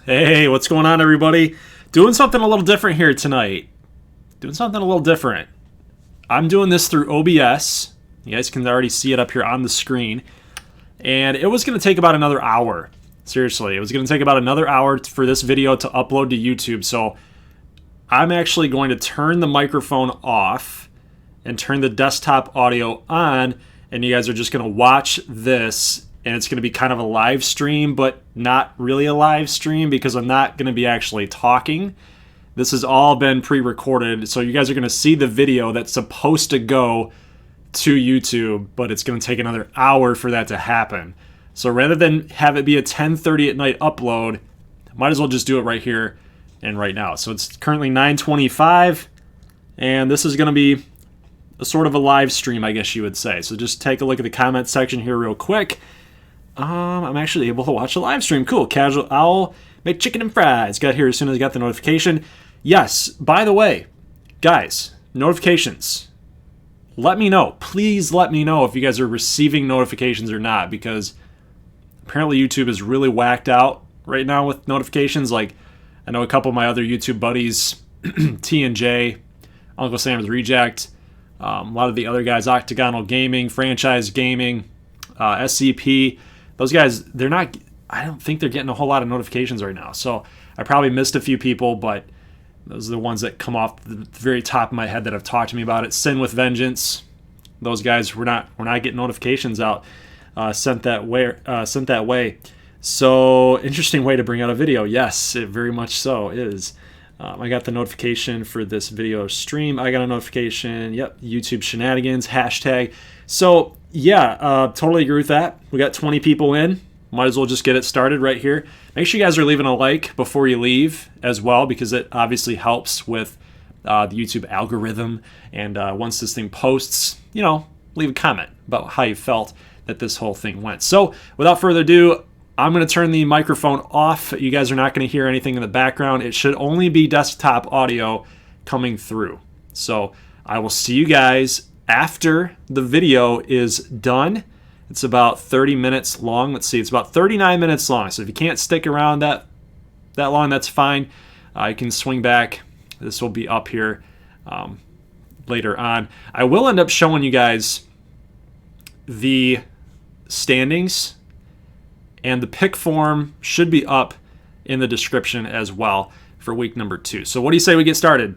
Hey, what's going on, everybody? Doing something a little different here tonight. I'm doing this through OBS. You guys can already see it up here on the screen. And it was going to take about another hour. Seriously, it was going to take about another hour for this video to upload to YouTube. So I'm actually going to turn the microphone off and turn the desktop audio on. And you guys are just going to watch this. And it's going to be kind of a live stream, but not really a live stream because I'm not going to be actually talking. This has all been pre-recorded, so you guys are going to see the video that's supposed to go to YouTube, but it's going to take another hour for that to happen. So rather than have it be a 10:30 at night upload, might as well just do it right here and right now. So it's currently 9:25, and this is going to be a sort of a live stream, I guess you would say. So just take a look at the comment section here real quick. I'm actually able to watch the live stream. Cool. Casual Owl, make chicken and fries. Got here as soon as I got the notification. Yes, by the way, guys, notifications. Let me know. Please let me know if you guys are receiving notifications or not, because apparently YouTube is really whacked out right now with notifications. Like, I know a couple of my other YouTube buddies, T&J, Uncle Sam's Reject, a lot of the other guys, Octagonal Gaming, Franchise Gaming, SCP. Those guys, I don't think they're getting a whole lot of notifications right now. So I probably missed a few people, but those are the ones that come off the very top of my head that have talked to me about it. Sin with Vengeance. Those guys, we're not getting notifications out sent that way. So interesting way to bring out a video. Yes, it very much so is. I got the notification for this video stream. I got a notification. Yep, YouTube shenanigans, hashtag. So yeah, totally agree with that. We got 20 people in. Might as well just get it started right here. Make sure you guys are leaving a like before you leave as well, because it obviously helps with the YouTube algorithm. And once this thing posts, leave a comment about how you felt that this whole thing went. So without further ado, I'm going to turn the microphone off. You guys are not going to hear anything in the background. It should only be desktop audio coming through. So I will see you guys after the video is done. It's about 30 minutes long. Let's see, it's about 39 minutes long. So if you can't stick around that long, that's fine. You can swing back. This will be up here later on. I will end up showing you guys the standings, and the pick form should be up in the description as well for week number 2. So what do you say we get started?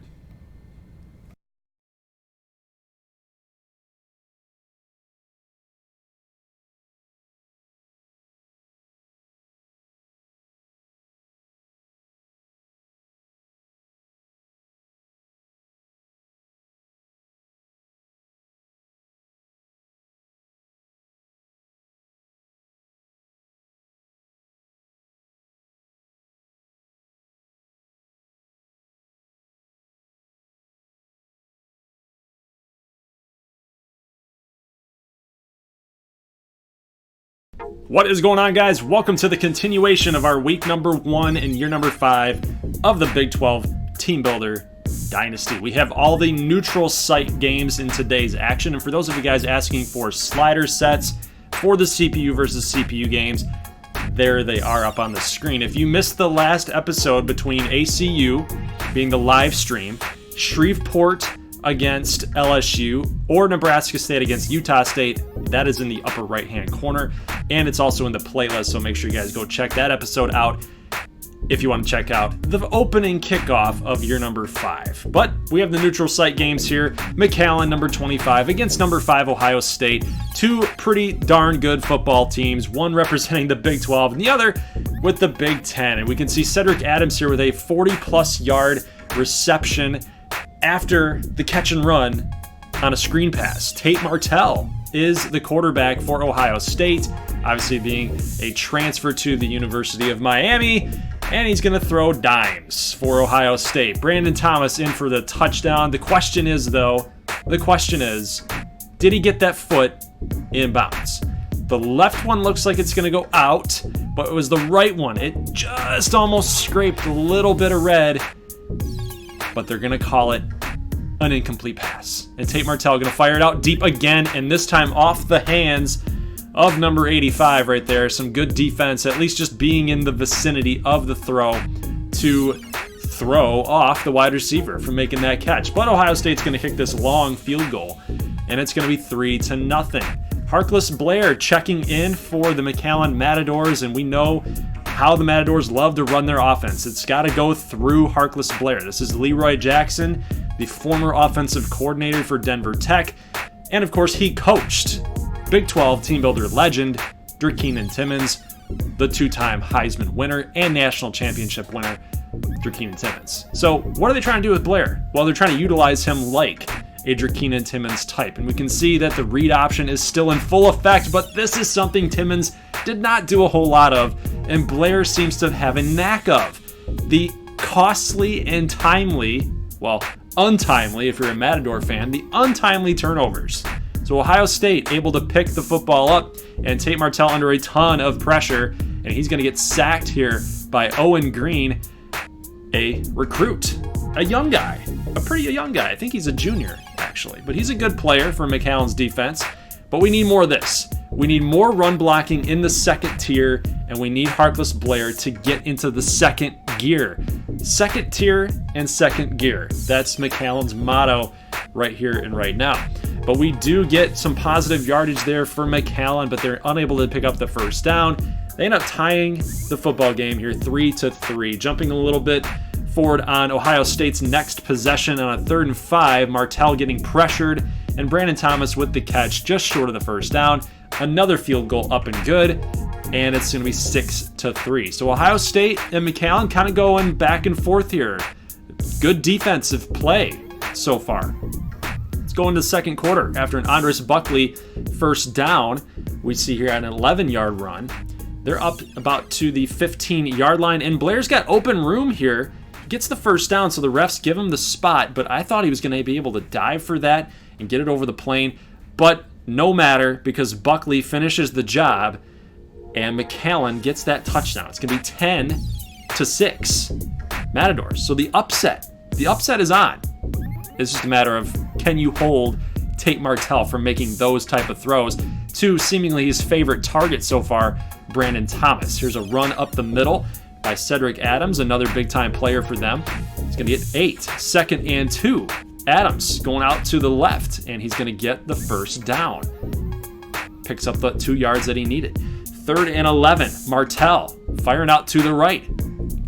What is going on, guys? Welcome to the continuation of our week number 1 and year number 5 of the Big 12 Team Builder Dynasty. We have all the neutral site games in today's action, and for those of you guys asking for slider sets for the CPU versus CPU games, there they are up on the screen. If you missed the last episode between ACU being the live stream, Shreveport against LSU, or Nebraska State against Utah State, that is in the upper right hand corner, and it's also in the playlist, so make sure you guys go check that episode out if you want to check out the opening kickoff of year number 5. But we have the neutral site games here. McAllen, number 25, against number 5 Ohio State. Two pretty darn good football teams, one representing the Big 12 and the other with the Big 10. And we can see Cedric Adams here with a 40-plus yard reception after the catch and run on a screen pass. Tate Martell is the quarterback for Ohio State, obviously being a transfer to the University of Miami, and he's going to throw dimes for Ohio State. Brandon Thomas in for the touchdown. The question is, did he get that foot in bounds? The left one looks like it's going to go out, but it was the right one. It just almost scraped a little bit of red, but they're going to call it an incomplete pass. And Tate Martell going to fire it out deep again, and this time off the hands of number 85 right there. Some good defense, at least just being in the vicinity of the throw to throw off the wide receiver from making that catch. But Ohio State's going to kick this long field goal, and it's going to be 3-0. Harkless Blair checking in for the McAllen Matadors, and we know how the Matadors love to run their offense. It's got to go through Harkless Blair. This is Leroy Jackson, the former offensive coordinator for Denver Tech, and of course he coached Big 12 team builder legend Drakeenan Timmons, the two-time Heisman winner and national championship winner Drakeenan Timmons. So what are they trying to do with Blair? Well, they're trying to utilize him like a Drakeenan Timmons type, and we can see that the read option is still in full effect, but this is something Timmons did not do a whole lot of, and Blair seems to have a knack of. The costly and timely, well, untimely if you're a Matador fan, the untimely turnovers. So Ohio State able to pick the football up, and Tate Martell under a ton of pressure, and he's going to get sacked here by Owen Green, a recruit, a young guy, a pretty young guy. I think he's a junior, actually, but he's a good player for McAllen's defense. But we need more of this. We need more run blocking in the second tier, and we need Harkless Blair to get into the second gear. Second tier and second gear. That's McAllen's motto right here and right now. But we do get some positive yardage there for McAllen, but they're unable to pick up the first down. They end up tying the football game here 3-3. Jumping a little bit forward on Ohio State's next possession on a 3rd and 5, Martell getting pressured, and Brandon Thomas with the catch just short of the first down. Another field goal up and good, and it's going to be 6-3. So Ohio State and McAllen kind of going back and forth here. Good defensive play so far. Let's go into the second quarter. After an Andres Buckley first down, we see here an 11-yard run. They're up about to the 15-yard line, and Blair's got open room here. Gets the first down, so the refs give him the spot, but I thought he was going to be able to dive for that and get it over the plane. But no matter, because Buckley finishes the job, and McAllen gets that touchdown. It's going to be 10-6 Matadors. So the upset is on. It's just a matter of, can you hold Tate Martell from making those type of throws to seemingly his favorite target so far, Brandon Thomas. Here's a run up the middle by Cedric Adams, another big-time player for them. He's going to get 8, 2nd and 2. Adams going out to the left, and he's going to get the first down. Picks up the 2 yards that he needed. 3rd and 11, Martell firing out to the right.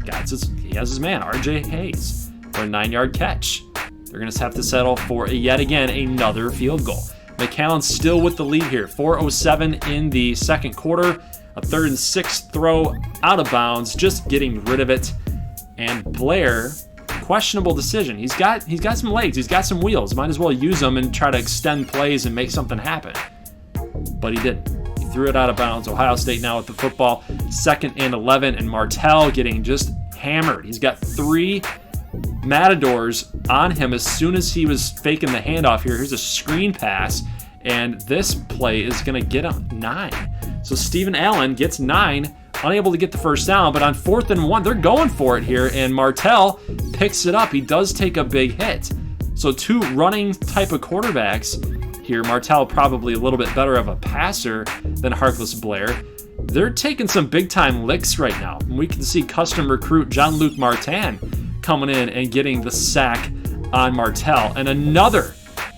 He has his man, R.J. Hayes, for a 9-yard catch. They're going to have to settle for, yet again, another field goal. McAllen still with the lead here. 4:07 in the second quarter. A 3rd and 6 throw out of bounds, just getting rid of it. And Blair, questionable decision. He's got some legs. He's got some wheels. Might as well use them and try to extend plays and make something happen. But he didn't. He threw it out of bounds. Ohio State now with the football. 2nd and 11, and Martell getting just hammered. He's got 3 Matadors on him as soon as he was faking the handoff here. Here's a screen pass, and this play is going to get him 9. So Stephen Allen gets 9, unable to get the first down, but on 4th and 1, they're going for it here, and Martell picks it up. He does take a big hit. So 2 running type of quarterbacks here. Martell probably a little bit better of a passer than Harkless Blair. They're taking some big-time licks right now. And we can see custom recruit Jean-Luc Martin coming in and getting the sack on Martell. And another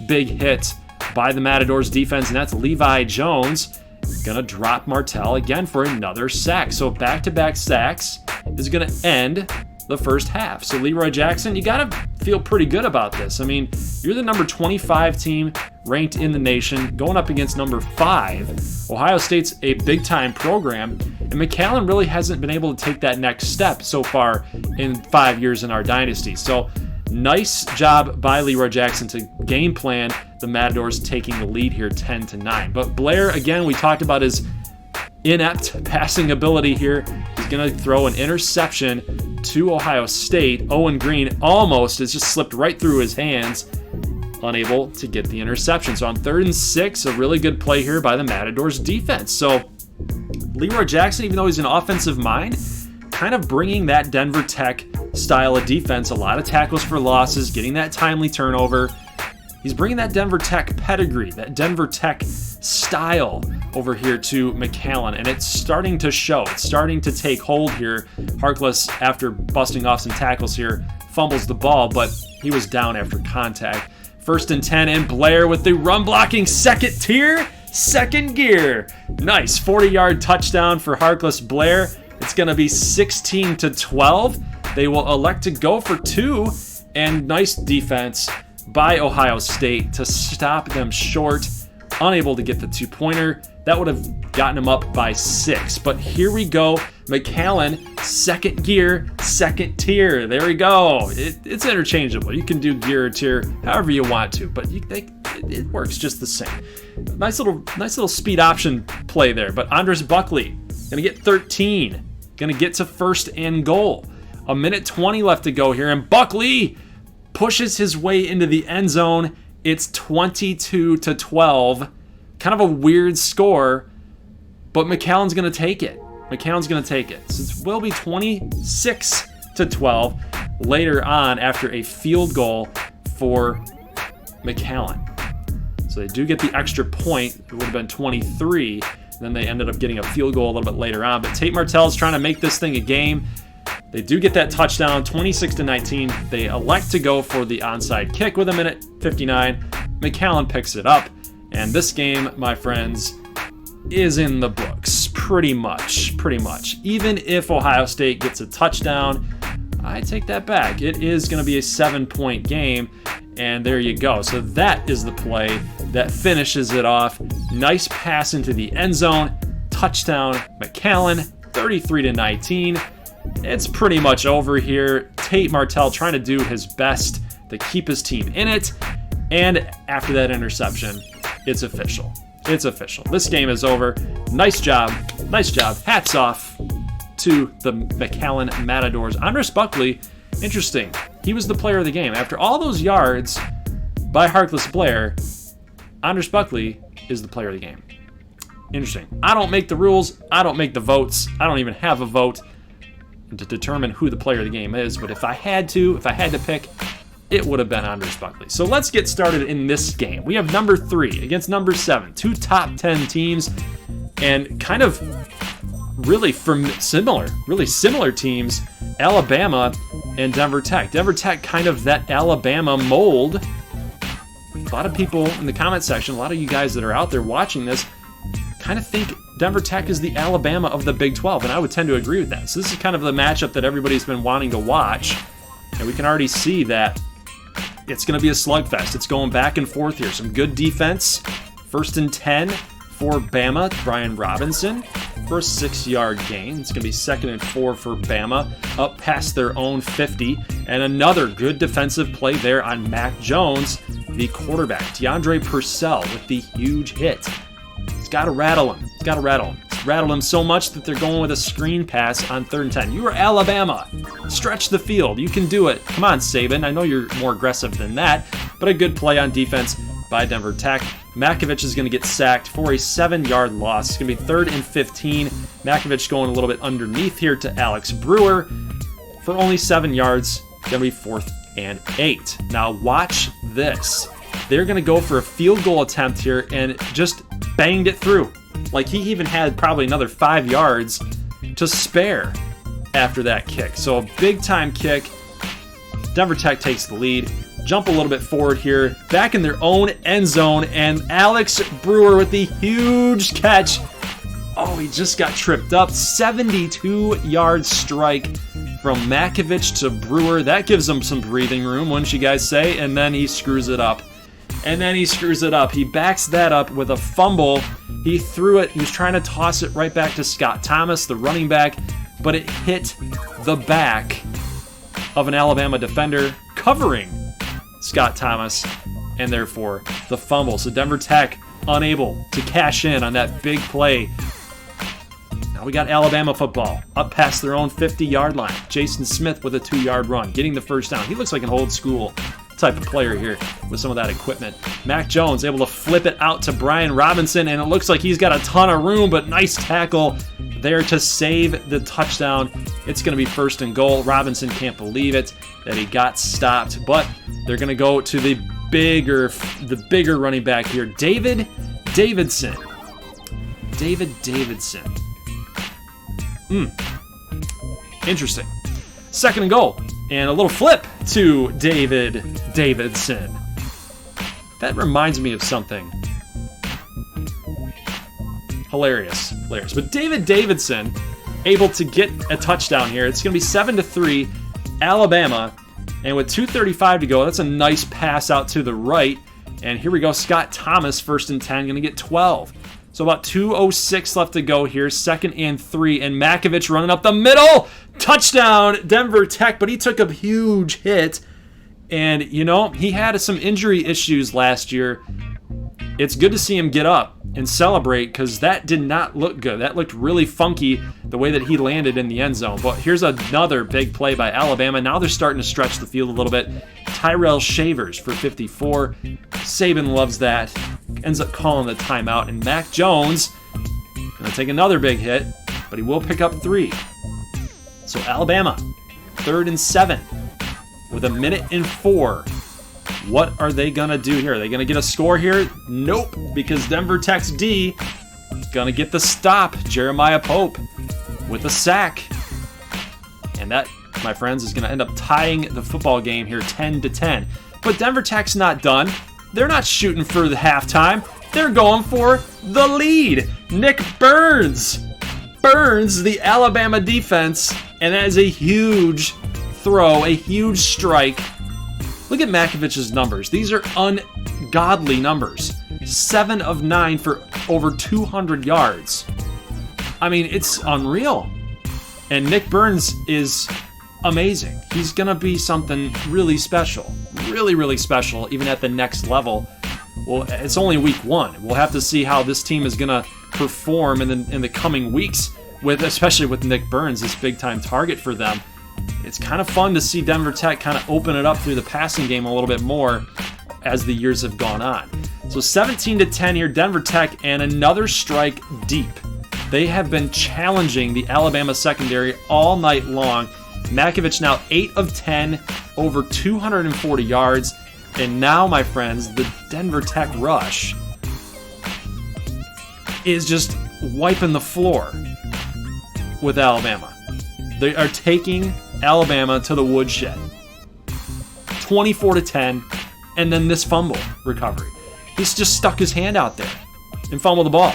big hit by the Matadors defense, and that's Levi Jones. Going to drop Martell again for another sack. So back-to-back sacks is going to end the first half. So Leroy Jackson, you got to feel pretty good about this. I mean, you're the number 25 team ranked in the nation, going up against number 5. Ohio State's a big-time program, and McAllen really hasn't been able to take that next step so far in 5 years in our dynasty. So nice job by Leroy Jackson to game plan the Matadors taking the lead here 10-9. But Blair, again, we talked about his inept passing ability here. He's going to throw an interception to Ohio State. Owen Green almost has just slipped right through his hands, unable to get the interception. So on 3rd and 6, a really good play here by the Matadors defense. So Leroy Jackson, even though he's an offensive mind, kind of bringing that Denver Tech style of defense, a lot of tackles for losses, getting that timely turnover. He's bringing that Denver Tech pedigree, that Denver Tech style over here to McAllen, and it's starting to show. It's starting to take hold here. Harkless, after busting off some tackles here, fumbles the ball, but he was down after contact. 1st and 10, and Blair with the run blocking second tier, second gear. Nice 40-yard touchdown for Harkless Blair. It's going to be 16-12. They will elect to go for 2, and nice defense by Ohio State to stop them short. Unable to get the 2-pointer. That would have gotten him up by 6. But here we go. McAllen, second gear, second tier. There we go. It's interchangeable. You can do gear or tier however you want to, but it works just the same. Nice little speed option play there. But Andres Buckley gonna get 13. Gonna get to 1st and goal. 1:20 left to go here, and Buckley pushes his way into the end zone. It's 22-12. Kind of a weird score, but McAllen's going to take it. McAllen's going to take it. So it will be 26-12 later on after a field goal for McAllen. So they do get the extra point. It would have been 23. Then they ended up getting a field goal a little bit later on. But Tate Martell is trying to make this thing a game. They do get that touchdown, 26-19. They elect to go for the onside kick with 1:59. McAllen picks it up. And this game, my friends, is in the books, pretty much. Even if Ohio State gets a touchdown, I take that back. It is going to be a 7-point game, and there you go. So that is the play that finishes it off. Nice pass into the end zone, touchdown McAllen, 33-19. It's pretty much over here. Tate Martell trying to do his best to keep his team in it, and after that interception, it's official. It's official. This game is over. Nice job. Nice job. Hats off to the McAllen Matadors. Andres Buckley, interesting. He was the player of the game. After all those yards by Harkless Blair, Andres Buckley is the player of the game. Interesting. I don't make the rules. I don't make the votes. I don't even have a vote to determine who the player of the game is. But if I had to pick, it would have been Andres Buckley. So let's get started in this game. We have number 3 against number 7, 2 top 10 teams, and kind of really similar teams, Alabama and Denver Tech. Denver Tech kind of that Alabama mold. A lot of people in the comment section, a lot of you guys that are out there watching this, kind of think Denver Tech is the Alabama of the Big 12, and I would tend to agree with that. So this is kind of the matchup that everybody's been wanting to watch, and we can already see that it's going to be a slugfest. It's going back and forth here. Some good defense. 1st and 10 for Bama. Brian Robinson for a 6-yard gain. It's going to be 2nd and 4 for Bama up past their own 50. And another good defensive play there on Mac Jones, the quarterback. DeAndre Purcell with the huge hit. It's got to rattle him. It's got to rattle him. It's rattled him so much that they're going with a screen pass on 3rd and 10. You are Alabama. Stretch the field. You can do it. Come on, Saban. I know you're more aggressive than that, but a good play on defense by Denver Tech. Makovich is going to get sacked for a 7-yard loss. It's going to be 3rd and 15. Makovich going a little bit underneath here to Alex Brewer for only 7 yards. Going to be 4th and 8. Now watch this. They're going to go for a field goal attempt here and just banged it through. Like he even had probably another 5 yards to spare after that kick. So a big time kick. Denver Tech takes the lead. Jump a little bit forward here. Back in their own end zone. And Alex Brewer with the huge catch. Oh, he just got tripped up. 72-yard strike from Makovich to Brewer. That gives him some breathing room, wouldn't you guys say? And then he screws it up. He backs that up with a fumble. He threw it. He was trying to toss it right back to Scott Thomas, the running back, but it hit the back of an Alabama defender covering Scott Thomas, and therefore the fumble. So Denver Tech unable to cash in on that big play. Now we got Alabama football up past their own 50-yard line. Jason Smith with a 2-yard run, getting the first down. He looks like an old school type of player here with some of that equipment. Mac Jones able to flip it out to Brian Robinson, and it looks like he's got a ton of room, but nice tackle there to save the touchdown. It's going to be 1st and goal. Robinson can't believe it that he got stopped, but they're going to go to the bigger running back here, David Davidson. David Davidson. Interesting. Second and goal. And a little flip to David Davidson. That reminds me of something. Hilarious. But David Davidson able to get a touchdown here. It's going to be 7-3, Alabama. And with 2:35 to go, that's a nice pass out to the right. And here we go, Scott Thomas, 1st and 10, going to get 12. So about 2:06 left to go here, 2nd and 3. And Makovich running up the middle. Touchdown, Denver Tech. But he took a huge hit. And, you know, he had some injury issues last year. It's good to see him get up and celebrate because that did not look good. That looked really funky the way that he landed in the end zone. But here's another big play by Alabama. Now they're starting to stretch the field a little bit. Tyrell Shavers for 54. Saban loves that. Ends up calling the timeout. And Mac Jones going to take another big hit, but he will pick up 3. So Alabama, 3rd and 7 with 1:04. What are they going to do here? Are they going to get a score here? Nope, because Denver Tech's D is going to get the stop. Jeremiah Pope with a sack. And that, my friends, is going to end up tying the football game here 10-10. But Denver Tech's not done. They're not shooting for the halftime. They're going for the lead. Nick Burns burns the Alabama defense, and that is a huge throw, a huge strike. Look at Makovich's numbers. These are ungodly numbers. 7 of 9 for over 200 yards. I mean, it's unreal. And Nick Burns is amazing. He's going to be something really special. Really, really special, even at the next level. Well, it's only week 1. We'll have to see how this team is going to perform in the coming weeks, especially with Nick Burns, this big-time target for them. It's kind of fun to see Denver Tech kind of open it up through the passing game a little bit more as the years have gone on. So 17-10 here, Denver Tech, and another strike deep. They have been challenging the Alabama secondary all night long. Makovich now 8 of 10, over 240 yards. And now, my friends, the Denver Tech rush is just wiping the floor with Alabama. They are taking Alabama to the woodshed. 24-10, and then this fumble recovery. He's just stuck his hand out there and fumbled the ball.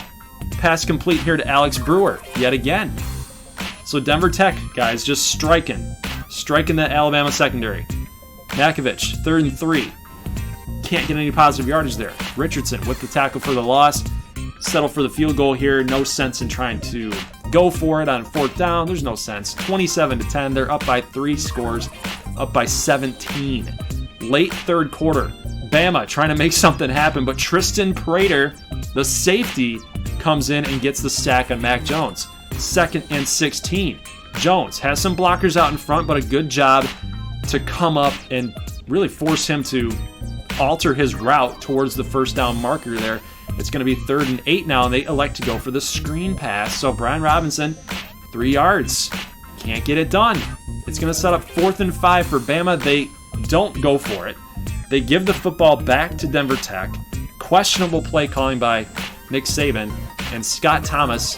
Pass complete here to Alex Brewer yet again. So Denver Tech, guys, just striking that Alabama secondary. Makovich, 3rd and 3. Can't get any positive yardage there. Richardson with the tackle for the loss. Settle for the field goal here. No sense in trying to go for it on 4th down. There's no sense. 27-10. They're up by 3 scores. Up by 17. Late 3rd quarter. Bama trying to make something happen, but Tristan Prater, the safety, comes in and gets the sack on Mac Jones. 2nd and 16. Jones has some blockers out in front, but a good job to come up and really force him to alter his route towards the 1st down marker there. It's going to be 3rd and 8 now, and they elect to go for the screen pass. So Brian Robinson, 3 yards. Can't get it done. It's going to set up 4th and 5 for Bama. They don't go for it. They give the football back to Denver Tech. Questionable play calling by Nick Saban. And Scott Thomas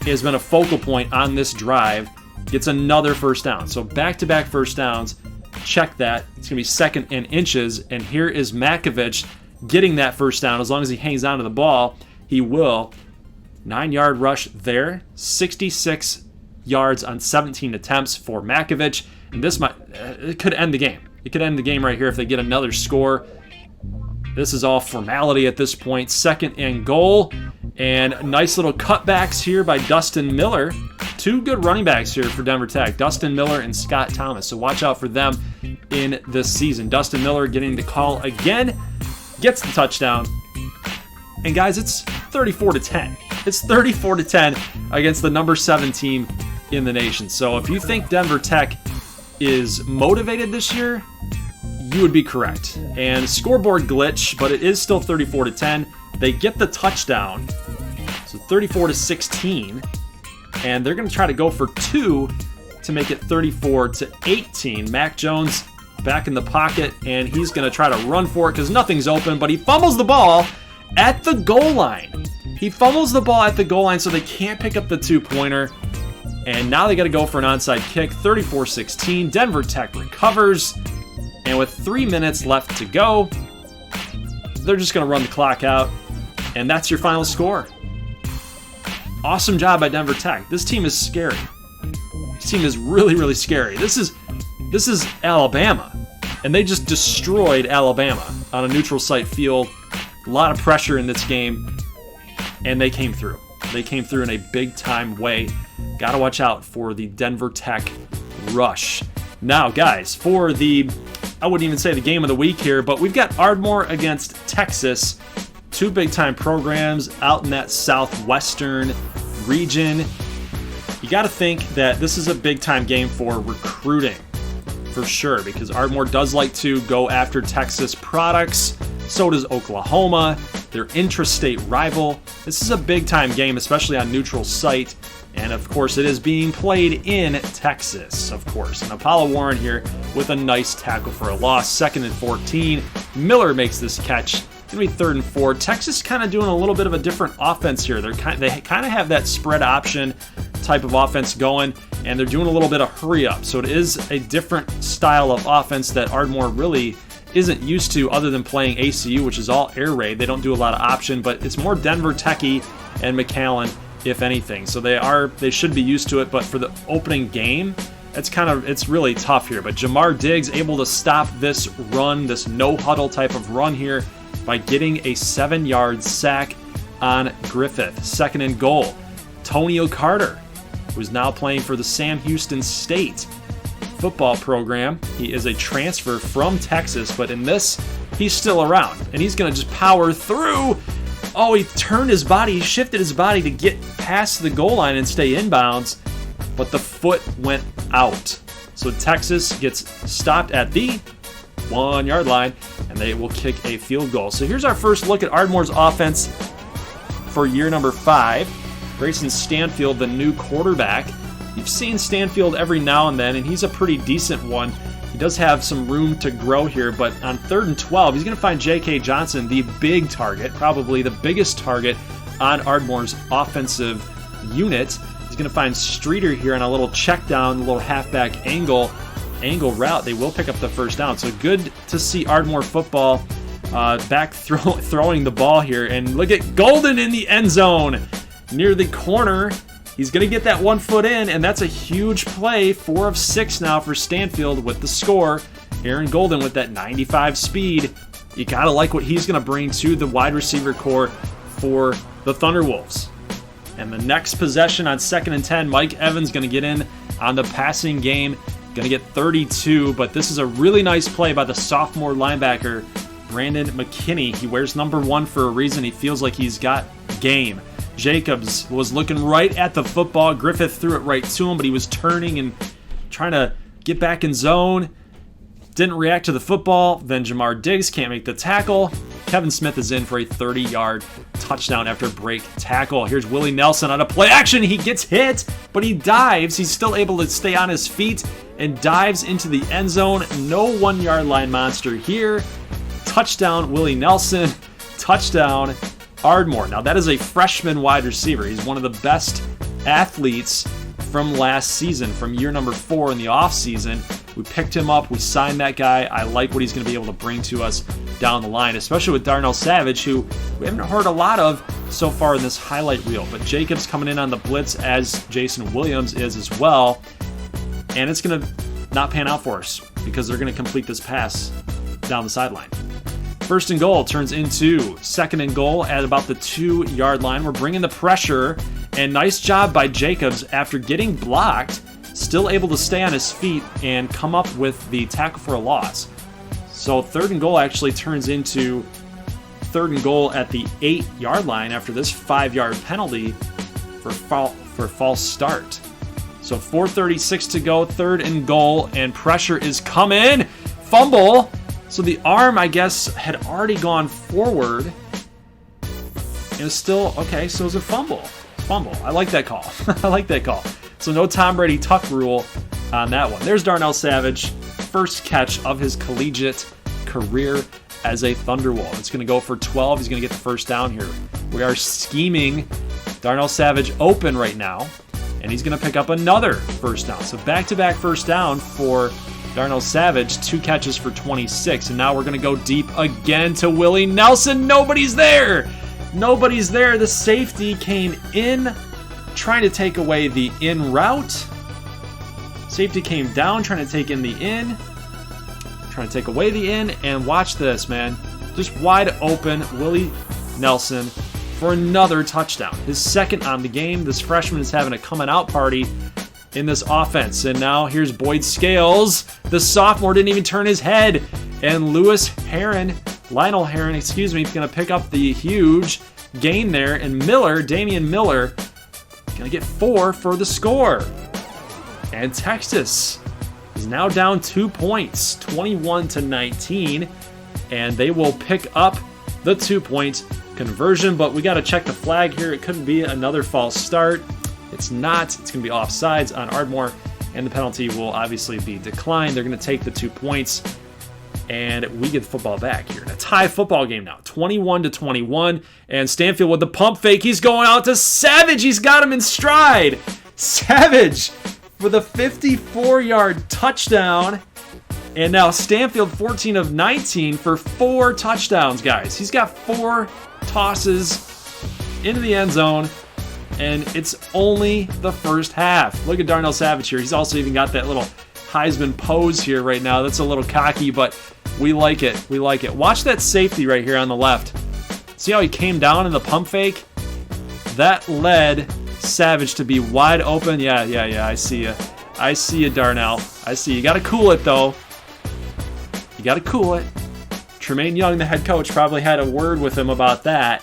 has been a focal point on this drive. Gets another 1st down. So back-to-back 1st downs. Check that. It's going to be 2nd and inches. And here is Makovich getting that 1st down. As long as he hangs on to the ball, he will. 9-yard rush there. 66 yards on 17 attempts for Makovich. And this it could end the game. It could end the game right here if they get another score. This is all formality at this point. 2nd and goal. And nice little cutbacks here by Dustin Miller. 2 good running backs here for Denver Tech. Dustin Miller and Scott Thomas. So watch out for them in this season. Dustin Miller getting the call again. Gets the touchdown. And guys, it's 34-10. It's 34-10 against the number 7 team in the nation. So if you think Denver Tech is motivated this year, you would be correct. And scoreboard glitch, but it is still 34-10. They get the touchdown. So 34-16. And they're going to try to go for 2 to make it 34-18. Mac Jones back in the pocket, and he's going to try to run for it because nothing's open, but he fumbles the ball at the goal line. He fumbles the ball at the goal line, so they can't pick up the 2-pointer. And now they got to go for an onside kick. 34-16. Denver Tech recovers. And with 3 minutes left to go, they're just going to run the clock out. And that's your final score. Awesome job by Denver Tech. This team is scary. This team is really, really scary. This is Alabama. And they just destroyed Alabama on a neutral site field. A lot of pressure in this game. And they came through. They came through in a big-time way. Got to watch out for the Denver Tech rush. Now, guys, for the, I wouldn't even say the game of the week here, but we've got Ardmore against Texas. Two big-time programs out in that southwestern region. You got to think that this is a big-time game for recruiting, for sure, because Ardmore does like to go after Texas products. So does Oklahoma. Their intrastate rival. This is a big-time game, especially on neutral site. And, of course, it is being played in Texas, of course. And Apollo Warren here with a nice tackle for a loss. 2nd and 14. Miller makes this catch. Going to be 3rd and 4. Texas kind of doing a little bit of a different offense here. They kind of have that spread option type of offense going, and they're doing a little bit of hurry up. So it is a different style of offense that Ardmore really isn't used to, other than playing ACU, which is all air raid. They don't do a lot of option, but it's more Denver Techie and McAllen, if anything. So they should be used to it, but for the opening game, it's really tough here. But Jamar Diggs able to stop this run, this no huddle type of run here, by getting a 7-yard sack on Griffith. 2nd and goal. Tonio Carter, who's now playing for the Sam Houston State football program. He is a transfer from Texas, but in this, he's still around, and he's going to just power through. Oh, he turned his body, he shifted his body to get past the goal line and stay inbounds, but the foot went out. So Texas gets stopped at the 1-yard line, and they will kick a field goal. So here's our first look at Ardmore's offense for year number 5. Grayson Stanfield, the new quarterback. You've seen Stanfield every now and then, and he's a pretty decent one. He does have some room to grow here, but on 3rd and 12, he's going to find J.K. Johnson, the big target, probably the biggest target on Ardmore's offensive unit. He's going to find Streeter here on a little check down, a little halfback angle route. They will pick up the first down. So good to see Ardmore football back throwing the ball here. And look at Golden in the end zone near the corner. He's going to get that 1 foot in, and that's a huge play. 4 of 6 now for Stanfield with the score. Aaron Golden with that 95 speed. You got to like what he's going to bring to the wide receiver core for the Thunderwolves. And the next possession on 2nd and 10, Mike Evans going to get in on the passing game. Going to get 32, but this is a really nice play by the sophomore linebacker, Brandon McKinney. He wears number 1 for a reason. He feels like he's got game. Jacobs was looking right at the football. Griffith threw it right to him, but he was turning and trying to get back in zone. Didn't react to the football. Then Jamar Diggs can't make the tackle. Kevin Smith is in for a 30-yard touchdown after break tackle. Here's Willie Nelson on a play action. He gets hit, but he dives. He's still able to stay on his feet and dives into the end zone. No 1-yard line monster here. Touchdown, Willie Nelson. Touchdown, Ardmore. Now, that is a freshman wide receiver. He's one of the best athletes from last season, from year number 4 in the offseason. We picked him up. We signed that guy. I like what he's going to be able to bring to us down the line, especially with Darnell Savage, who we haven't heard a lot of so far in this highlight reel. But Jacobs coming in on the blitz, as Jason Williams is as well. And it's going to not pan out for us because they're going to complete this pass down the sideline. 1st and goal turns into 2nd and goal at about the 2-yard line. We're bringing the pressure, and nice job by Jacobs after getting blocked, still able to stay on his feet and come up with the tackle for a loss. So 3rd and goal actually turns into 3rd and goal at the 8-yard line after this 5-yard penalty for false start. So 4:36 to go, 3rd and goal, and pressure is coming. Fumble. So the arm, I guess, had already gone forward. It was still, okay, so it was a fumble. Fumble. I like that call. I like that call. So no Tom Brady tuck rule on that one. There's Darnell Savage, first catch of his collegiate career as a Thunderwolf. It's going to go for 12. He's going to get the first down here. We are scheming Darnell Savage open right now, and he's going to pick up another first down. So back-to-back first down for Darnell Savage, 2 catches for 26, and now we're going to go deep again to Willie Nelson. Nobody's there. Nobody's there. The safety came in, trying to take away the in route. Safety came down, trying to take in the in, trying to take away the in, and watch this, man. Just wide open, Willie Nelson for another touchdown. His second on the game. This freshman is having a coming out party in this offense. And now here's Boyd Scales. The sophomore didn't even turn his head. And Lionel Heron, is going to pick up the huge gain there. And Damian Miller, going to get 4 for the score. And Texas is now down 2 points, 21-19. And they will pick up the 2-point conversion, but we got to check the flag here. It couldn't be another false start. It's not. It's going to be offsides on Ardmore, and the penalty will obviously be declined. They're going to take the 2 points, and we get the football back here in a tie football game now, 21-21. And Stanfield with the pump fake. He's going out to Savage. He's got him in stride. Savage with a 54-yard touchdown. And now Stanfield 14 of 19 for 4 touchdowns, guys. He's got 4 tosses into the end zone, and it's only the first half. Look at Darnell Savage here. He's also even got that little Heisman pose here right now. That's a little cocky, but we like it. We like it. Watch that safety right here on the left. See how he came down in the pump fake? That led Savage to be wide open. Yeah, I see you. I see you, Darnell. I see you. Got to cool it, though. You got to cool it. Tremaine Young, the head coach, probably had a word with him about that.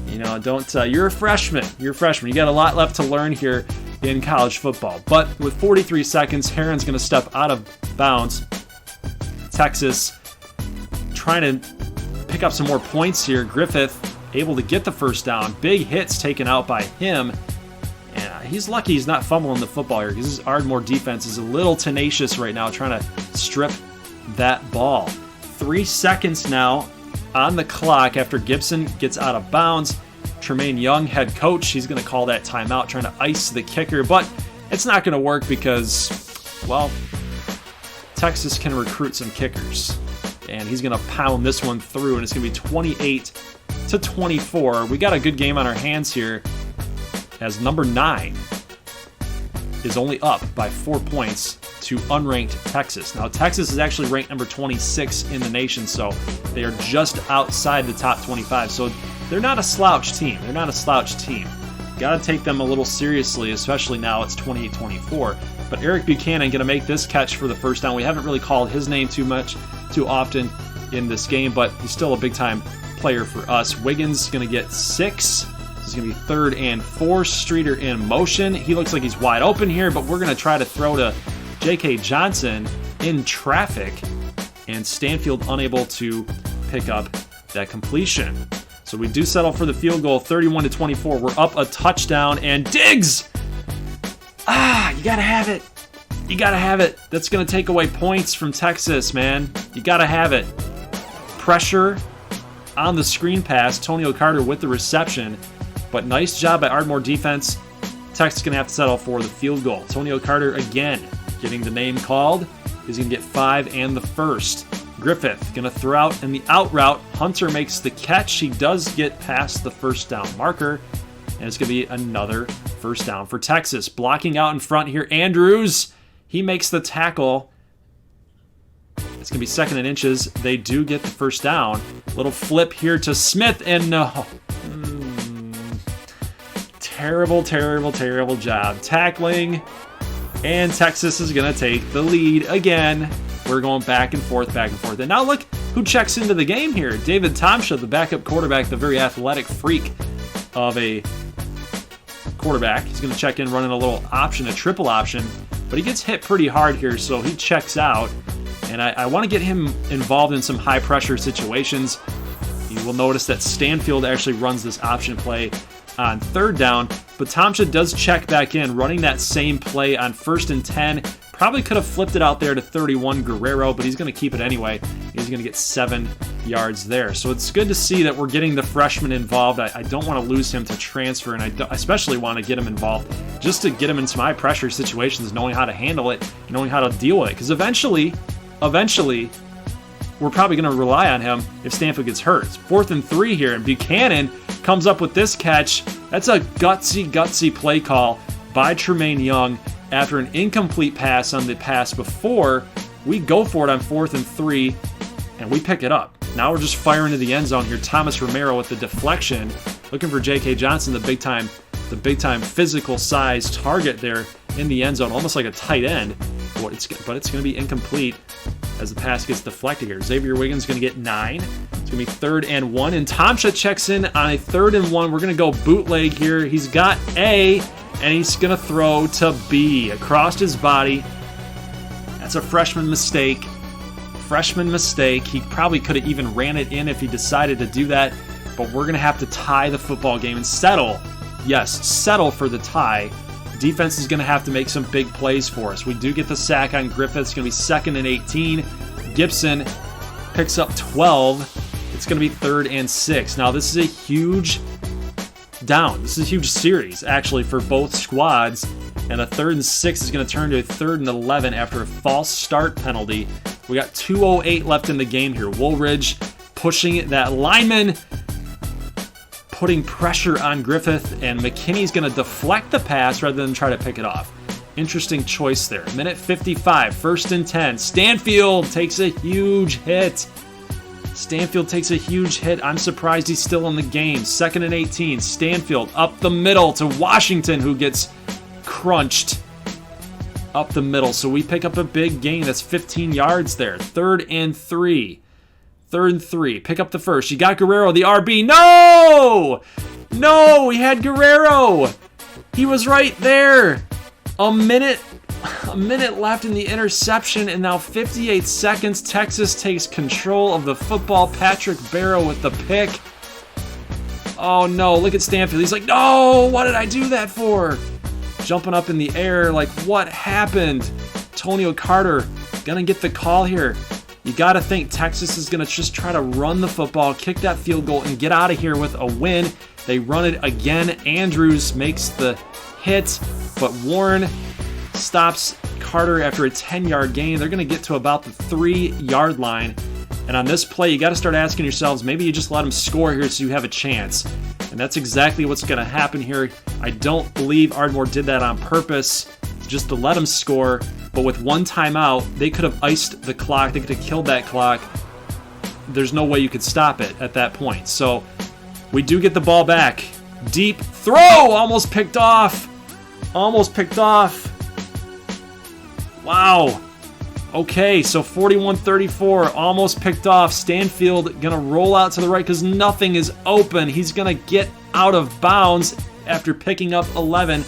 You know, you're a freshman. You're a freshman. You got a lot left to learn here in college football. But with 43 seconds, Heron's going to step out of bounds. Texas trying to pick up some more points here. Griffith able to get the first down. Big hits taken out by him. And he's lucky he's not fumbling the football here, because this Ardmore defense is a little tenacious right now, trying to strip that ball. 3 seconds now on the clock after Gibson gets out of bounds. Tremaine Young, head coach, he's going to call that timeout, trying to ice the kicker, but it's not going to work because, well, Texas can recruit some kickers, and he's going to pound this one through, and it's going to be 28-24. We got a good game on our hands here, as number 9 is only up by 4 points to unranked Texas. Now, Texas is actually ranked number 26 in the nation, so they are just outside the top 25. So they're not a slouch team. Got to take them a little seriously, especially now it's 28-24. But Eric Buchanan going to make this catch for the first down. We haven't really called his name too often in this game, but he's still a big-time player for us. Wiggins going to get 6. This is going to be 3rd and 4. Streeter in motion. He looks like he's wide open here, but we're going to try to throw to J.K. Johnson in traffic, and Stanfield unable to pick up that completion. So we do settle for the field goal, 31-24. We're up a touchdown, and Diggs! You gotta have it. You gotta have it. That's gonna take away points from Texas, man. You gotta have it. Pressure on the screen pass. Tonio Carter with the reception, but nice job by Ardmore defense. Texas gonna have to settle for the field goal. Tonio Carter again getting the name called. He's going to get 5 and the first. Griffith going to throw out in the out route. Hunter makes the catch. He does get past the first down marker. And it's going to be another first down for Texas. Blocking out in front here, Andrews. He makes the tackle. It's going to be 2nd and inches. They do get the first down. Little flip here to Smith, and no. Terrible job tackling. And Texas is going to take the lead again. We're going back and forth. And now look who checks into the game here. David Tomsha, the backup quarterback, the very athletic freak of a quarterback. He's going to check in running a little option, a triple option. But he gets hit pretty hard here, so he checks out. And I want to get him involved in some high-pressure situations. You will notice that Stanfield actually runs this option play on 3rd down, but Tomsha does check back in, running that same play on 1st and 10. Probably could have flipped it out there to 31 Guerrero, but he's going to keep it anyway. He's going to get 7 yards there. So it's good to see that we're getting the freshman involved. I don't want to lose him to transfer, and I especially want to get him involved just to get him into my pressure situations, knowing how to handle it, knowing how to deal with it. Because eventually, we're probably going to rely on him if Stanfield gets hurt. It's 4th and 3 here, and Buchanan comes up with this catch. That's a gutsy play call by Tremaine Young after an incomplete pass on the pass before. We go for it on 4th and 3, and we pick it up. Now we're just firing to the end zone here. Thomas Romero with the deflection, looking for J.K. Johnson, the big time physical size target there in the end zone, almost like a tight end. But it's going to be incomplete as the pass gets deflected here. Xavier Wiggins is going to get 9. It's going to be 3rd and 1, and Tomsha checks in on a 3rd and 1. We're going to go bootleg here. He's got A, and he's going to throw to B across his body. That's a freshman mistake. He probably could have even ran it in if he decided to do that, but we're going to have to tie the football game and settle for the tie. Defense is going to have to make some big plays for us. We do get the sack on Griffith. It's going to be 2nd and 18. Gibson picks up 12. It's going to be 3rd and 6. Now, this is a huge down. This is a huge series, actually, for both squads. And a 3rd and 6 is going to turn to a 3rd and 11 after a false start penalty. We got 2:08 left in the game here. Woolridge pushing that lineman, putting pressure on Griffith, and McKinney's going to deflect the pass rather than try to pick it off. Interesting choice there. Minute 55, 1st and 10. Stanfield takes a huge hit. I'm surprised he's still in the game. 2nd and 18. Stanfield up the middle to Washington, who gets crunched up the middle. So we pick up a big gain. That's 15 yards there. 3rd and 3. Pick up the first. You got Guerrero, the RB. No, we had Guerrero. He was right there. A minute left in the interception, and now 58 seconds. Texas takes control of the football. Patrick Barrow with the pick. Oh no, look at Stanfield. He's like, no, what did I do that for? Jumping up in the air, like, what happened? Antonio Carter gonna get the call here. You got to think Texas is going to just try to run the football, kick that field goal, and get out of here with a win. They run it again. Andrews makes the hit, but Warren stops Carter after a 10-yard gain. They're going to get to about the 3-yard line. And on this play, you got to start asking yourselves, maybe you just let them score here so you have a chance. And that's exactly what's going to happen here. I don't believe Ardmore did that on purpose, just to let them score. But with one timeout, they could have iced the clock. They could have killed that clock. There's no way you could stop it at that point. So we do get the ball back. Deep throw! Almost picked off. Wow. Okay, so 41-34, almost picked off. Stanfield going to roll out to the right because nothing is open. He's going to get out of bounds after picking up 11.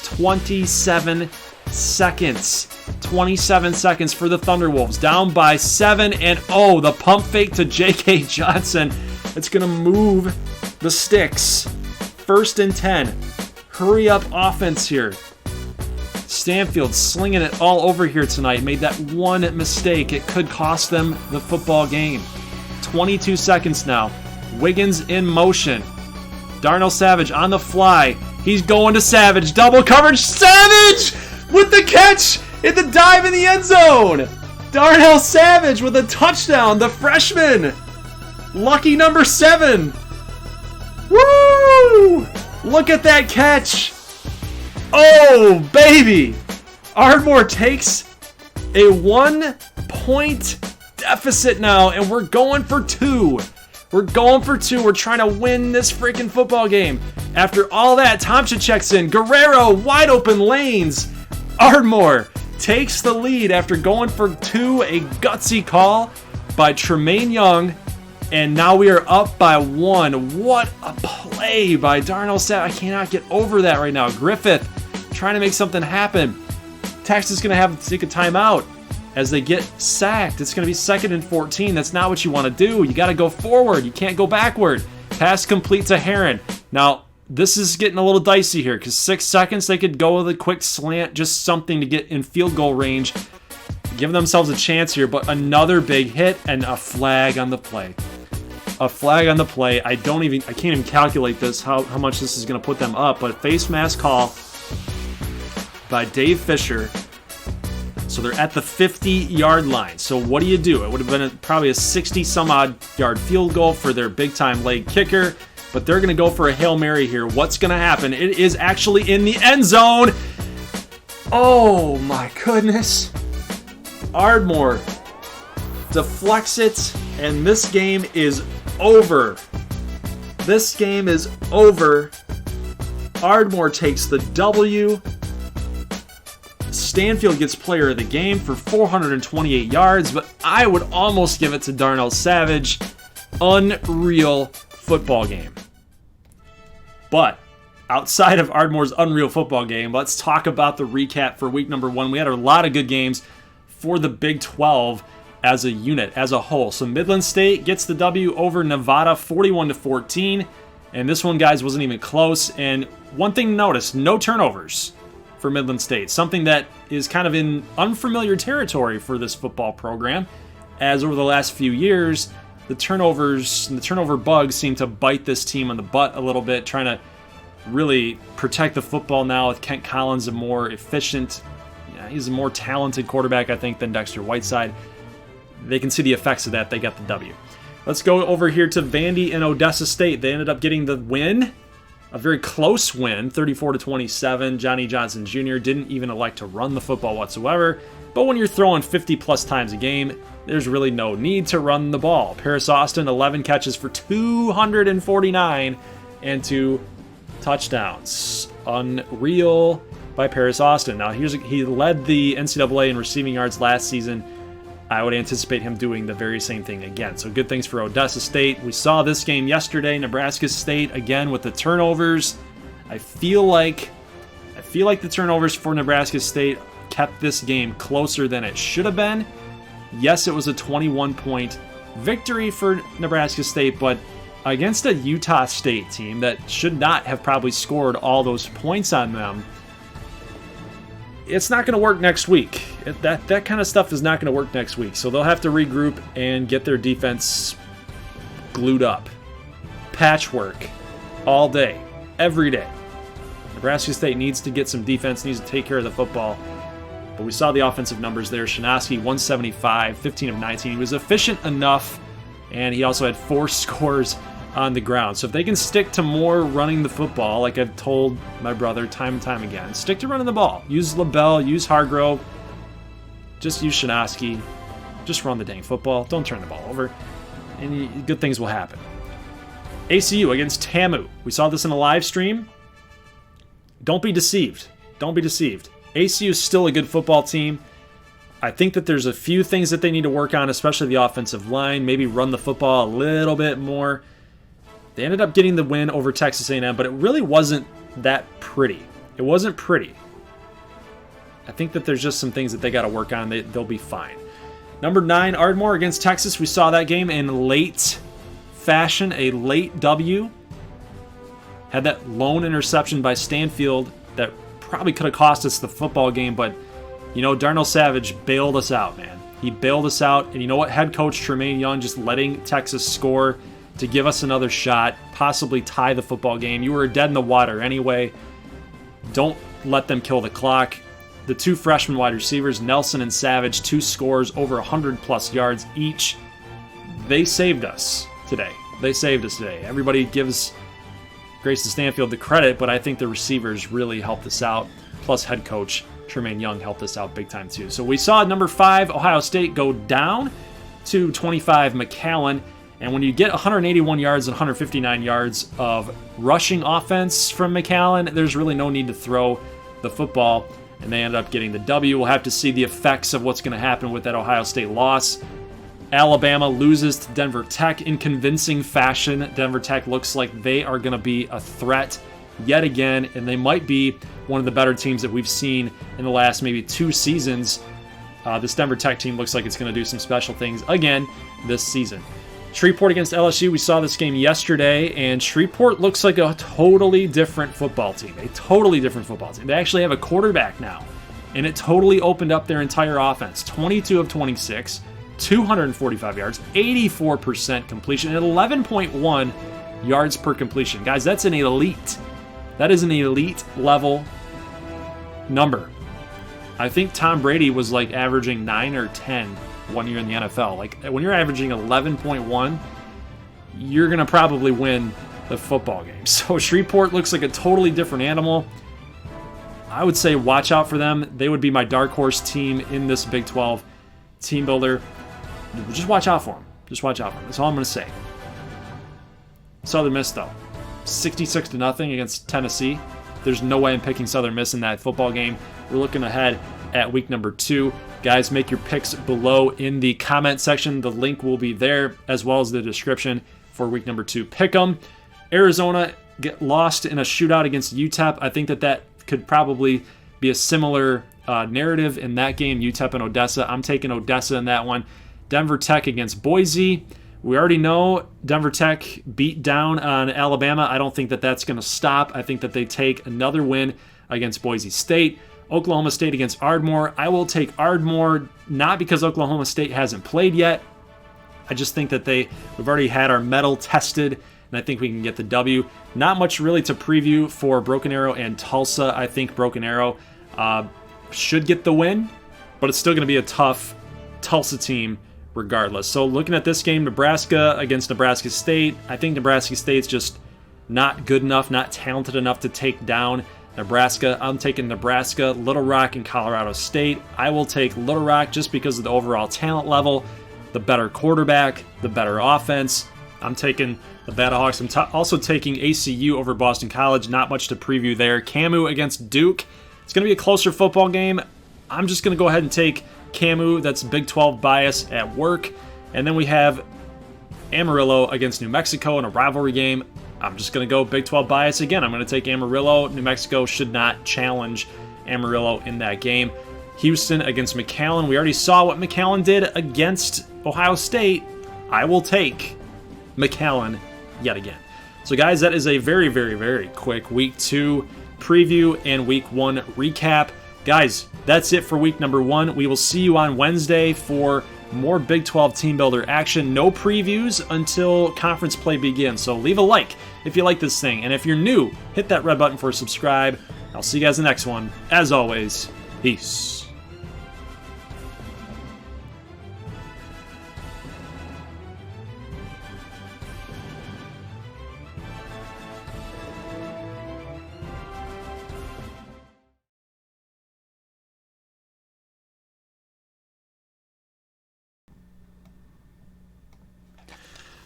27 seconds. 27 seconds for the Thunderwolves. Down by 7, and oh, the pump fake to J.K. Johnson. It's going to move the sticks. 1st and 10. Hurry up offense here. Stanfield slinging it all over here tonight. Made that one mistake. It could cost them the football game. 22 seconds now. Wiggins in motion. Darnell Savage on the fly. He's going to Savage. Double coverage. Savage with the catch in the dive in the end zone. Darnell Savage with a touchdown. The freshman. Lucky number 7. Woo! Look at that catch. Oh, baby! Ardmore takes a 1-point deficit now, and we're going for 2. We're trying to win this freaking football game. After all that, Tomcha checks in. Guerrero, wide open lanes. Ardmore takes the lead after going for 2. A gutsy call by Tremaine Young. And now we are up by 1. What a play by Darnell Savage. I cannot get over that right now. Griffith trying to make something happen. Texas is going to have to take a timeout as they get sacked. It's going to be 2nd and 14. That's not what you want to do. You got to go forward. You can't go backward. Pass complete to Heron. Now, this is getting a little dicey here because 6 seconds, they could go with a quick slant, just something to get in field goal range. giving themselves a chance here, but another big hit and a flag on the play. A flag on the play. I can't even calculate this, how much this is going to put them up, but face mask call by Dave Fisher. So they're at the 50-yard line. So what do? It would have been probably a 60-some-odd yard field goal for their big-time leg kicker, but they're going to go for a Hail Mary here. What's going to happen? It is actually in the end zone. Oh, my goodness. Ardmore deflects it, and this game is over. This game is over. Ardmore takes the W. Stanfield gets player of the game for 428 yards, but I would almost give it to Darnell Savage. Unreal football game. But outside of Ardmore's unreal football game, let's talk about the recap for week number 1. We had a lot of good games for the Big 12 as a unit, as a whole. So Midland State gets the W over Nevada 41-14. And this one, guys, wasn't even close. And one thing to notice, no turnovers for Midland State. Something that is kind of in unfamiliar territory for this football program, as over the last few years, the turnovers and the turnover bugs seem to bite this team on the butt a little bit, trying to really protect the football now with Kent Collins, a more efficient, he's a more talented quarterback, I think, than Dexter Whiteside. They can see the effects of that. They got the W. Let's go over here to Vandy and Odessa State. They ended up getting the win. A very close win, 34-27. Johnny Johnson Jr. didn't even elect to run the football whatsoever. But when you're throwing 50-plus times a game, there's really no need to run the ball. Paris Austin, 11 catches for 249 and 2 touchdowns. Unreal by Paris Austin. Now, he led the NCAA in receiving yards last season. I would anticipate him doing the very same thing again. So good things for Odessa State. We saw this game yesterday. Nebraska State, again, with the turnovers. I feel like the turnovers for Nebraska State kept this game closer than it should have been. Yes, it was a 21-point victory for Nebraska State, but against a Utah State team that should not have probably scored all those points on them, it's not going to work next week. That kind of stuff is not going to work next week. So they'll have to regroup and get their defense glued up. Patchwork all day, every day. Nebraska State needs to get some defense, needs to take care of the football. But we saw the offensive numbers there. Shinosky, 175, 15 of 19. He was efficient enough, and he also had 4 scores on the ground. So if they can stick to more running the football, like I've told my brother time and time again, stick to running the ball. Use LaBelle, use Hargrove, just use Shinosky. Just run the dang football. Don't turn the ball over, and good things will happen. ACU against TAMU. We saw this in a live stream. Don't be deceived. Don't be deceived. ACU is still a good football team. I think that there's a few things that they need to work on, especially the offensive line. Maybe run the football a little bit more. They ended up getting the win over Texas A&M, but it really wasn't that pretty. It wasn't pretty. I think that there's just some things that they got to work on. They'll be fine. Number 9, Ardmore against Texas. We saw that game in late fashion, a late W. Had that lone interception by Stanfield that probably could have cost us the football game, but Darnell Savage bailed us out, man. He bailed us out, and you know what? Head coach Tremaine Young just letting Texas score to give us another shot, possibly tie the football game. You were dead in the water anyway. Don't let them kill the clock. The 2 freshman wide receivers, Nelson and Savage, 2 scores, over 100-plus yards each. They saved us today. Everybody gives Grayson Stanfield the credit, but I think the receivers really helped us out. Plus head coach Tremaine Young helped us out big time too. So we saw number 5, Ohio State, go down to 25, McAllen. And when you get 181 yards and 159 yards of rushing offense from McAllen, there's really no need to throw the football. And they ended up getting the W. We'll have to see the effects of what's going to happen with that Ohio State loss. Alabama loses to Denver Tech in convincing fashion. Denver Tech looks like they are going to be a threat yet again, and they might be one of the better teams that we've seen in the last maybe 2 seasons. This Denver Tech team looks like it's going to do some special things again this season. Shreveport against LSU, we saw this game yesterday, and Shreveport looks like a totally different football team. They actually have a quarterback now. and it totally opened up their entire offense. 22 of 26, 245 yards, 84% completion, and 11.1 yards per completion. Guys, that's an elite. That is an elite level number. I think Tom Brady was like averaging 9 or 10 one year in the NFL. Like when you're averaging 11.1, you're going to probably win the football game. So Shreveport looks like a totally different animal. I would say watch out for them. They would be my dark horse team in this Big 12 team builder. Just watch out for them. Just watch out for them. That's all I'm going to say. Southern Miss, though, 66-0 against Tennessee. There's no way I'm picking Southern Miss in that football game. We're looking ahead at week number 2. Guys, make your picks below in the comment section. The link will be there, as well as the description for week number 2. Pick 'em. Arizona get lost in a shootout against UTEP. I think that could probably be a similar narrative in that game, UTEP and Odessa. I'm taking Odessa in that one. Denver Tech against Boise. We already know Denver Tech beat down on Alabama. I don't think that's going to stop. I think that they take another win against Boise State. Oklahoma State against Ardmore. I will take Ardmore, not because Oklahoma State hasn't played yet. I just think that we've already had our mettle tested, and I think we can get the W. Not much really to preview for Broken Arrow and Tulsa. I think Broken Arrow should get the win, but it's still going to be a tough Tulsa team regardless. So looking at this game, Nebraska against Nebraska State, I think Nebraska State's just not good enough, not talented enough to take down Nebraska. I'm taking Nebraska, Little Rock, and Colorado State. I will take Little Rock just because of the overall talent level, the better quarterback, the better offense. I'm taking the Battlehawks. I'm also taking ACU over Boston College. Not much to preview there. Camu against Duke. It's going to be a closer football game. I'm just going to go ahead and take Camu. That's Big 12 bias at work. And then we have Amarillo against New Mexico in a rivalry game. I'm just going to go Big 12 bias again. I'm going to take Amarillo. New Mexico should not challenge Amarillo in that game. Houston against McAllen. We already saw what McAllen did against Ohio State. I will take McAllen yet again. So guys, that is a very, very, very quick week 2 preview and week 1 recap. Guys, that's it for week number 1. We will see you on Wednesday for more Big 12 Team Builder action. No previews until conference play begins. So leave a like if you like this thing. And if you're new, hit that red button for subscribe. I'll see you guys in the next one. As always, peace.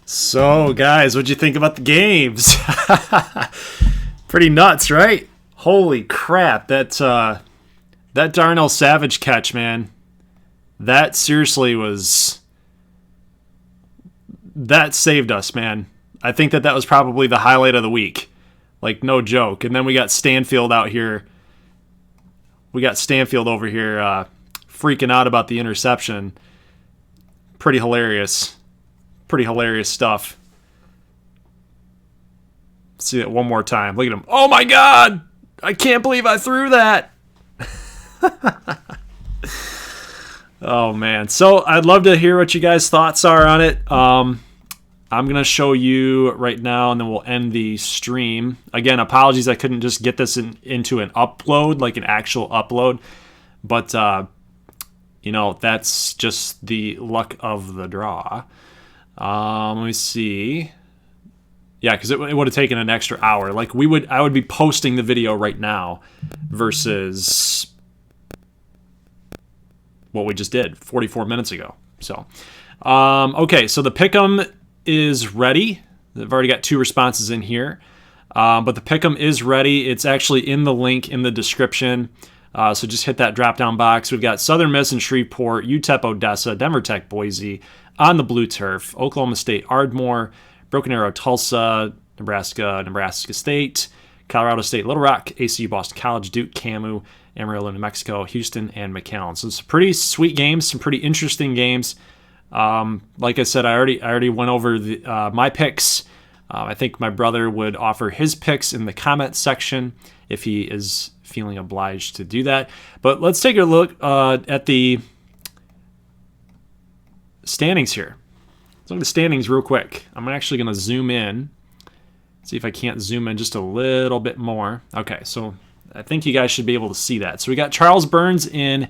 So, guys, what'd you think about the games? Pretty nuts, right? Holy crap. That Darnell Savage catch, man. That seriously was... That saved us, man. I think that was probably the highlight of the week. Like, no joke. And then we got Stanfield out here. We got Stanfield over here freaking out about the interception. Pretty hilarious. Pretty hilarious stuff. See it one more time. Look at him. Oh my God! I can't believe I threw that. Oh man. So I'd love to hear what you guys' thoughts are on it. I'm going to show you right now and then we'll end the stream. Again, apologies I couldn't just get this into an upload, like an actual upload. But, you know, that's just the luck of the draw. Let me see. Yeah, because it would have taken an extra hour. Like I would be posting the video right now versus what we just did 44 minutes ago. So, okay, so the pick'em is ready. I've already got 2 responses in here, but the pick'em is ready. It's actually in the link in the description. So just hit that drop-down box. We've got Southern Miss and Shreveport, UTEP, Odessa, Denver Tech, Boise, on the blue turf, Oklahoma State, Ardmore, Broken Arrow, Tulsa, Nebraska State, Colorado State, Little Rock, ACU, Boston College, Duke, Camu, Amarillo, New Mexico, Houston, and McAllen. So it's pretty sweet games, some pretty interesting games. Like I said, I already went over my picks. I think my brother would offer his picks in the comment section if he is feeling obliged to do that. But let's take a look at the standings here. Let's look at the standings real quick. I'm actually going to zoom in. See if I can't zoom in just a little bit more. Okay, so I think you guys should be able to see that. So we got Charles Burns in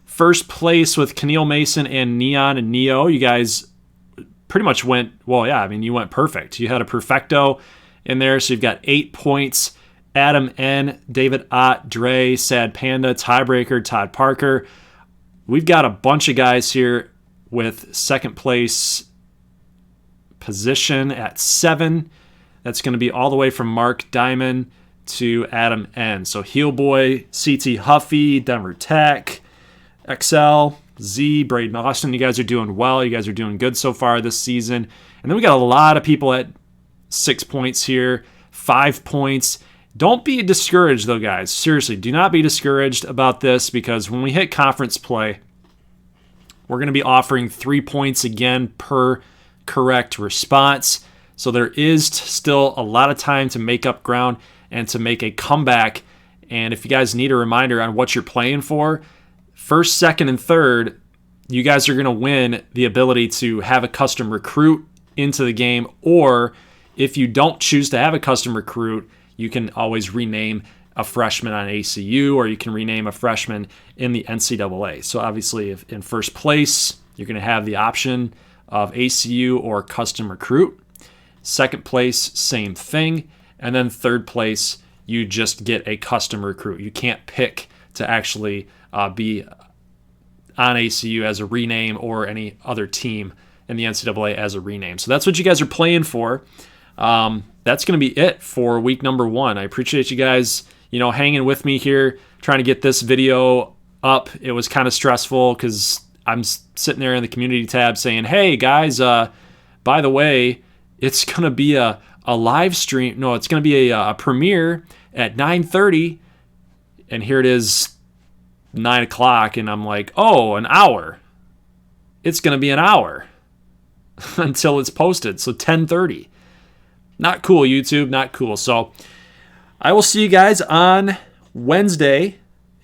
first place with Keneal Mason and Neon and Neo. You guys pretty much went, well, yeah, I mean, you went perfect. You had a perfecto in there, so you've got 8 points. Adam N., David Ott, Dre, Sad Panda, Tiebreaker, Todd Parker. We've got a bunch of guys here with second place position at 7. That's going to be all the way from Mark Diamond to Adam N. So Heel Boy, CT Huffy, Denver Tech, XL, Z, Braden Austin. You guys are doing well. You guys are doing good so far this season. And then we got a lot of people at 6 points here, 5 points. Don't be discouraged, though, guys. Seriously, do not be discouraged about this, because when we hit conference play, we're going to be offering 3 points again per correct response. So there is still a lot of time to make up ground and to make a comeback. And if you guys need a reminder on what you're playing for, first, second, and third, you guys are going to win the ability to have a custom recruit into the game. Or if you don't choose to have a custom recruit, you can always rename a freshman on ACU, or you can rename a freshman in the NCAA. So obviously, if in first place, you're going to have the option of ACU or custom recruit. Second place, same thing. And then third place, you just get a custom recruit. You can't pick to actually be on ACU as a rename or any other team in the NCAA as a rename. So that's what you guys are playing for. That's going to be it for week number 1. I appreciate you guys, hanging with me here, trying to get this video up. It was kind of stressful because I'm sitting there in the community tab saying, hey, guys, by the way, it's going to be a live stream. No, it's going to be a premiere at 9:30. And here it is, 9 o'clock. And I'm like, oh, an hour. It's going to be an hour until it's posted. So 10:30. Not cool, YouTube. Not cool. So I will see you guys on Wednesday.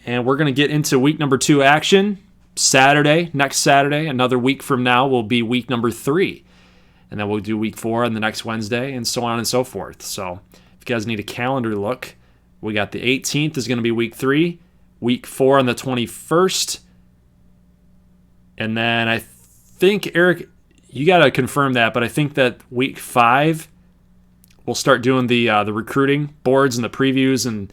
And we're going to get into week number 2 action. Next Saturday, another week from now, will be week number 3. And then we'll do week 4 on the next Wednesday, and so on and so forth. So if you guys need a calendar look, we got the 18th is going to be week 3, week 4 on the 21st. And then I think, Eric, you got to confirm that, but I think that week 5, we'll start doing the recruiting boards and the previews and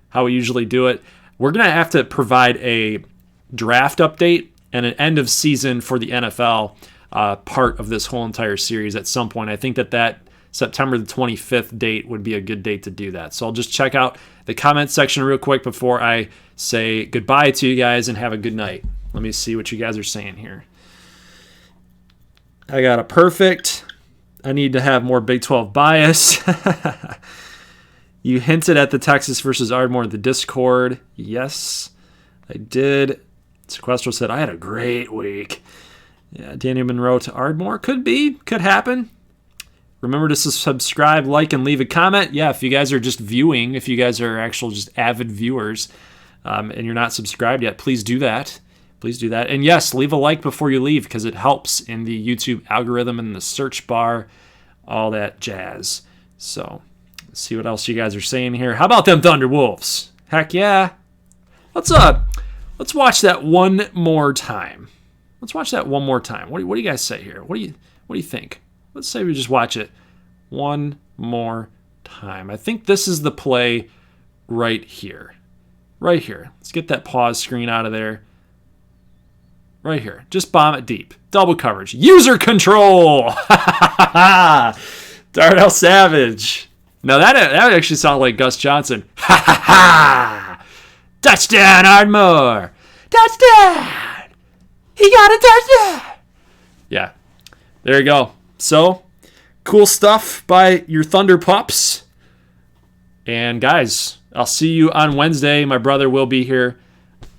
how we usually do it. We're going to have to provide a draft update and an end of season for the NFL part of this whole entire series at some point. I think that September the 25th date would be a good date to do that. So I'll just check out the comment section real quick before I say goodbye to you guys and have a good night. Let me see what you guys are saying here. I got a perfect. I need to have more Big 12 bias. You hinted at the Texas versus Ardmore in the Discord. Yes, I did. Sequestro said, I had a great week. Yeah, Daniel Monroe to Ardmore. Could happen. Remember to subscribe, like, and leave a comment. Yeah, if you guys are just viewing, if you guys are actual just avid viewers, and you're not subscribed yet, please do that. Please do that. And yes, leave a like before you leave, because it helps in the YouTube algorithm and the search bar, all that jazz. So, let's see what else you guys are saying here. How about them Thunderwolves? Heck yeah. Let's watch that one more time. Let's watch that one more time. What do you guys say here? What do you think? Let's say we just watch it one more time. I think this is the play right here. Right here. Let's get that pause screen out of there. Right here. Just bomb it deep. Double coverage. User control! Darnell Savage. Now that actually sounded like Gus Johnson. Ha ha ha! Touchdown, Ardmore! Touchdown! He got a touchdown! Yeah. There you go. So, cool stuff by your Thunder Pups. And guys, I'll see you on Wednesday. My brother will be here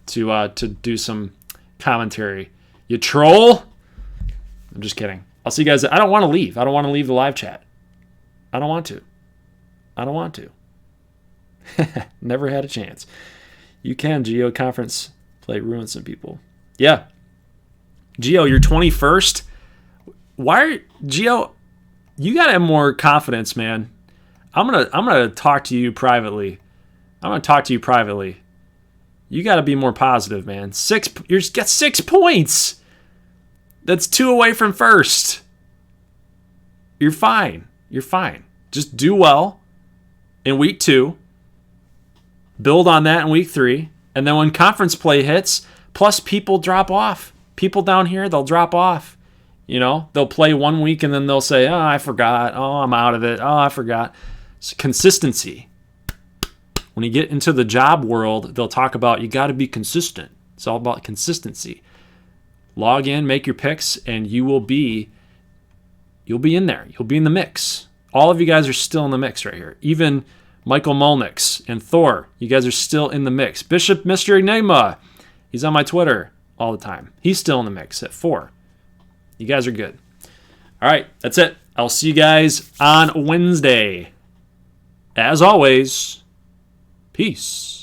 to do some commentary. You troll? I'm just kidding. I'll see you guys. I don't want to leave. I don't want to leave the live chat. I don't want to. Never had a chance. You can, Geo. Conference play ruins some people. Yeah. Geo, you're 21st. Geo, you got to have more confidence, man. I'm gonna talk to you privately. You got to be more positive, man. You got 6 points. That's 2 away from first. You're fine. Just do well in week 2. Build on that in week 3. And then when conference play hits, plus people drop off. People down here, they'll drop off. They'll play 1 week and then they'll say, oh, I forgot. Oh, I'm out of it. Oh, I forgot. It's consistency. When you get into the job world, they'll talk about you got to be consistent. It's all about consistency. Log in, make your picks, and you'll be in there. You'll be in the mix. All of you guys are still in the mix right here. Even Michael Mulnix and Thor, you guys are still in the mix. Bishop Mr. Enigma, he's on my Twitter all the time. He's still in the mix at 4. You guys are good. All right, that's it. I'll see you guys on Wednesday. As always, peace.